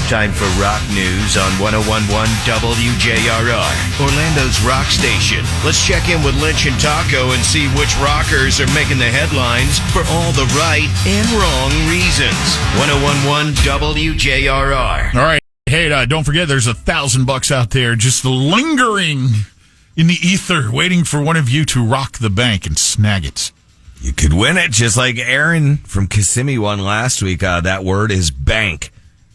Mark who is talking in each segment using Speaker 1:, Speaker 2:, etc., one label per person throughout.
Speaker 1: Time for rock news on 101.1 WJRR, Orlando's rock station. Let's check in with Lynch and Taco and see which rockers are making the headlines for all the right and wrong reasons. 101.1 WJRR.
Speaker 2: All right. Hey, don't forget, there's $1,000 out there just lingering in the ether, waiting for one of you to rock the bank and snag it.
Speaker 3: You could win it, just like Aaron from Kissimmee won last week. That word is bank.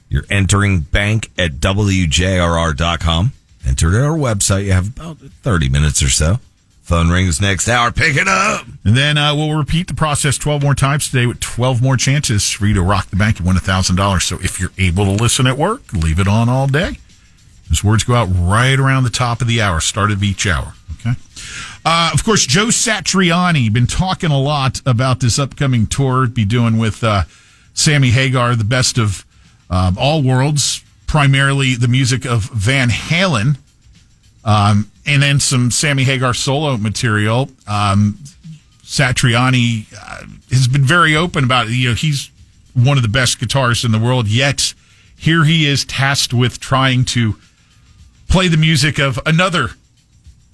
Speaker 3: You're entering bank at WJRR.com. Enter at our website. You have about 30 minutes or so. Phone rings next hour. Pick it up.
Speaker 2: And then we'll repeat the process 12 more times today with 12 more chances for you to rock the bank and win $1,000. So if you're able to listen at work, leave it on all day. Those words go out right around the top of the hour, start of each hour. Okay. Of course, Joe Satriani, been talking a lot about this upcoming tour, be doing with Sammy Hagar, the best of all worlds, primarily the music of Van Halen, and then some Sammy Hagar solo material. Satriani has been very open about it. You know, he's one of the best guitarists in the world, yet here he is tasked with trying to play the music of another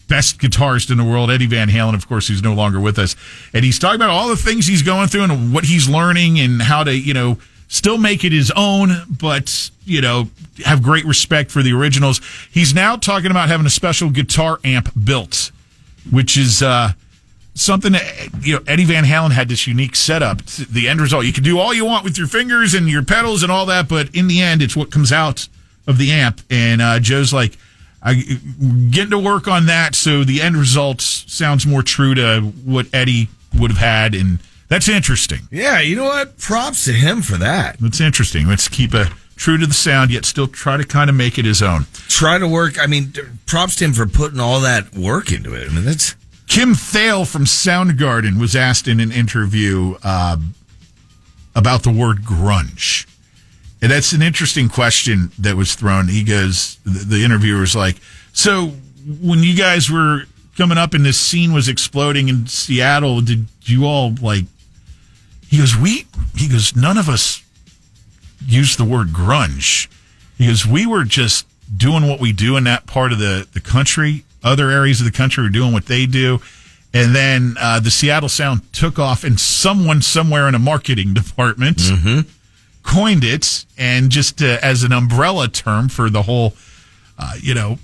Speaker 2: best guitarist in the world, Eddie Van Halen, of course, who's no longer with us. And he's talking about all the things he's going through and what he's learning and how to, you know, still make it his own, but, you know, have great respect for the originals. He's now talking about having a special guitar amp built, which is something that, you know, Eddie Van Halen had this unique setup. The end result, you can do all you want with your fingers and your pedals and all that, but in the end, it's what comes out of the amp. And Joe's like, getting to work on that so the end result sounds more true to what Eddie would have had, and that's interesting.
Speaker 3: Yeah, you know what? Props to him for that.
Speaker 2: That's interesting. Let's keep a true to the sound, yet still try to kind of make it his own.
Speaker 3: Try to work. I mean, props to him for putting all that work into it. I mean, that's...
Speaker 2: Kim Thale from Soundgarden was asked in an interview about the word grunge. And that's an interesting question that was thrown. He goes, the interviewer's like, so when you guys were coming up and this scene was exploding in Seattle, did you all like, he goes, none of us used the word grunge. He goes, we were just doing what we do in that part of the country. Other areas of the country were doing what they do. And then the Seattle sound took off, and someone somewhere in a marketing department coined it, and just as an umbrella term for the whole,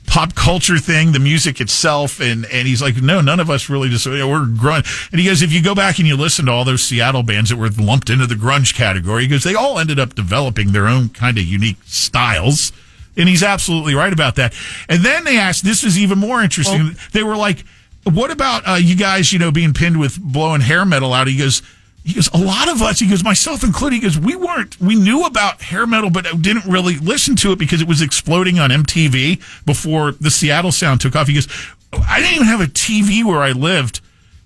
Speaker 2: pop culture thing, the music itself. And he's like, no, none of us really just, we're grunge. And he goes, if you go back and you listen to all those Seattle bands that were lumped into the grunge category, he goes, they all ended up developing their own kind of unique styles. And he's absolutely right about that. And then they asked, this is even more interesting. They were like, what about you guys, being pinned with blowing hair metal out? He goes, a lot of us, he goes, myself included, he goes, we knew about hair metal, but didn't really listen to it because it was exploding on MTV before the Seattle sound took off. He goes, I didn't even have a TV where I lived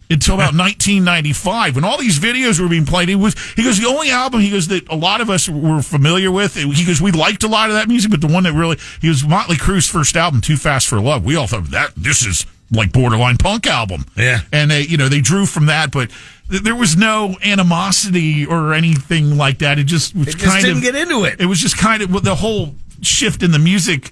Speaker 2: until about 1995 when all these videos were being played. He goes, the only album, he goes, that a lot of us were familiar with, he goes, we liked a lot of that music, but the one that really, he goes, Motley Crue's first album, Too Fast for Love. We all thought this is like borderline punk album.
Speaker 3: Yeah.
Speaker 2: And they drew from that, but there was no animosity or anything like that. It just
Speaker 3: didn't get into it.
Speaker 2: It was just kind of the whole shift in the music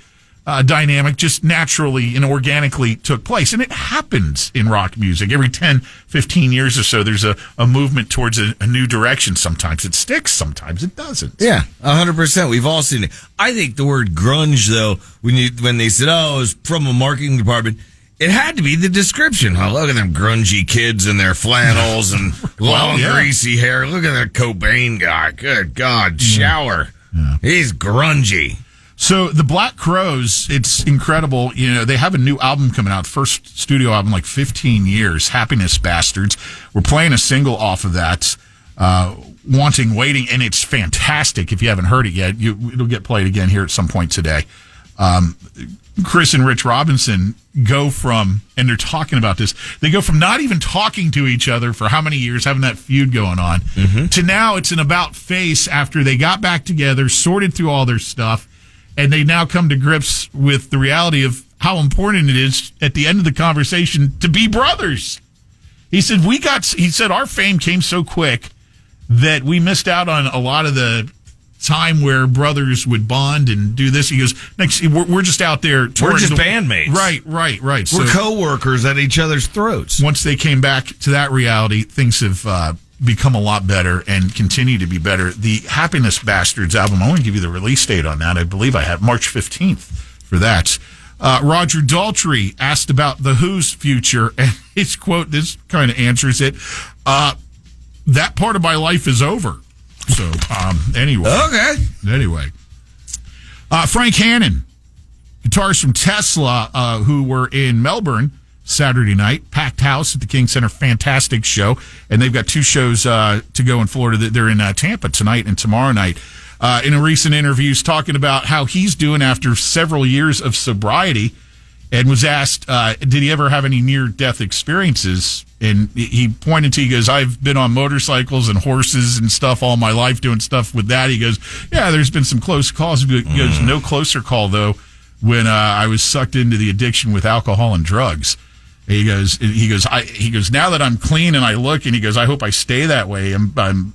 Speaker 2: dynamic just naturally and organically took place. And it happens in rock music. Every 10, 15 years or so, there's a movement towards a new direction. Sometimes it sticks, sometimes it doesn't.
Speaker 3: Yeah, 100%. We've all seen it. I think the word grunge, though, when they said, it was from a marketing department, it had to be the description. Oh, look at them grungy kids in their flannels and long, greasy hair. Look at that Cobain guy. Good God, shower. Yeah. He's grungy.
Speaker 2: So the Black Crowes, it's incredible. They have a new album coming out, first studio album, like 15 years, Happiness Bastards. We're playing a single off of that, Wanting Waiting, and it's fantastic. If you haven't heard it yet, it'll get played again here at some point today. Chris and Rich Robinson go from, and they're talking about this, they go from not even talking to each other for how many years, having that feud going on, to now it's an about face after they got back together, sorted through all their stuff, and they now come to grips with the reality of how important it is at the end of the conversation to be brothers. He said, our fame came so quick that we missed out on a lot of the time where brothers would bond and do this. He goes, we're just out there.
Speaker 3: We're just bandmates.
Speaker 2: Right.
Speaker 3: We're
Speaker 2: So,
Speaker 3: co-workers at each other's throats.
Speaker 2: once they came back to that reality, things have become a lot better and continue to be better. The Happiness Bastards album, I want to give you the release date on that. I believe I have March 15th for that. Roger Daltrey asked about The Who's future, and his quote, this kind of answers it. That part of my life is over. So, anyway.
Speaker 3: Okay.
Speaker 2: Frank Hannon, guitarist from Tesla, who were in Melbourne Saturday night, packed house at the King Center, fantastic show. And they've got 2 shows to go in Florida. They're in Tampa tonight and tomorrow night. In a recent interview, talking about how he's doing after several years of sobriety, and was asked, did he ever have any near-death experiences? And he pointed to, he goes, I've been on motorcycles and horses and stuff all my life, doing stuff with that. He goes, yeah, there's been some close calls. He goes, no closer call, though, when I was sucked into the addiction with alcohol and drugs. And he goes, now that I'm clean and I look, and he goes, I hope I stay that way.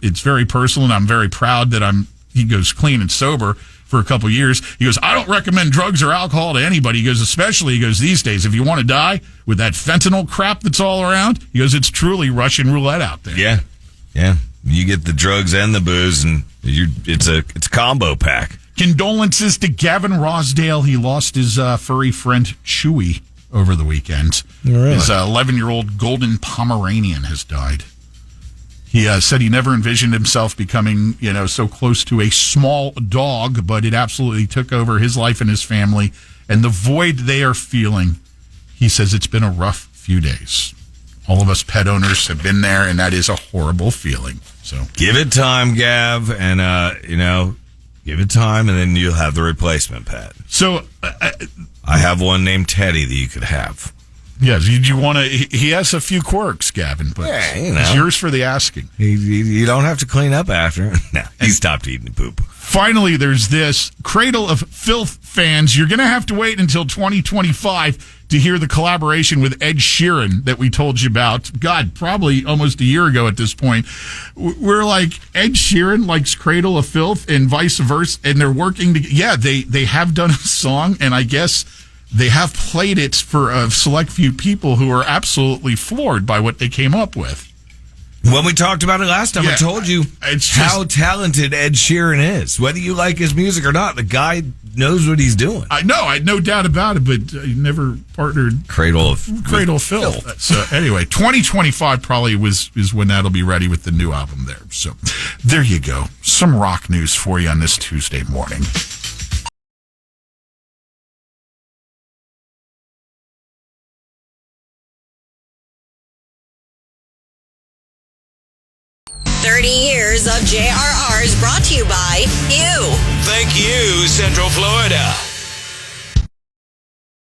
Speaker 2: It's very personal, and I'm very proud that he goes, clean and sober for a couple years. He goes, I don't recommend drugs or alcohol to anybody. He goes, especially, these days, if you want to die with that fentanyl crap that's all around, he goes, it's truly Russian roulette out there.
Speaker 3: Yeah. You get the drugs and the booze, and it's a combo pack.
Speaker 2: Condolences to Gavin Rosdale. He lost his furry friend Chewy over the weekend.
Speaker 3: Really?
Speaker 2: His 11-year-old golden Pomeranian has died. He said he never envisioned himself becoming, so close to a small dog, but it absolutely took over his life and his family. And the void they are feeling, he says it's been a rough few days. All of us pet owners have been there, and that is a horrible feeling. So
Speaker 3: give it time, Gav, and, give it time, and then you'll have the replacement pet.
Speaker 2: So
Speaker 3: I have one named Teddy that you could have.
Speaker 2: Yeah, you want to? He has a few quirks, Gavin, but it's yours for the asking.
Speaker 3: You don't have to clean up after. No, he stopped eating poop.
Speaker 2: Finally, there's this Cradle of Filth fans. You're going to have to wait until 2025 to hear the collaboration with Ed Sheeran that we told you about. God, probably almost a year ago at this point. We're like, Ed Sheeran likes Cradle of Filth and vice versa, and they're working together. Yeah, they have done a song, and I guess they have played it for a select few people who are absolutely floored by what they came up with.
Speaker 3: When we talked about it last time, I told you how talented Ed Sheeran is. Whether you like his music or not, the guy knows what he's doing.
Speaker 2: I know, I had no doubt about it, but I never partnered
Speaker 3: Cradle of
Speaker 2: Filth. So anyway, 2025 probably is when that'll be ready with the new album there. So there you go. Some rock news for you on this Tuesday morning.
Speaker 4: Years of JRRs brought to you by you.
Speaker 1: Thank you, Central Florida.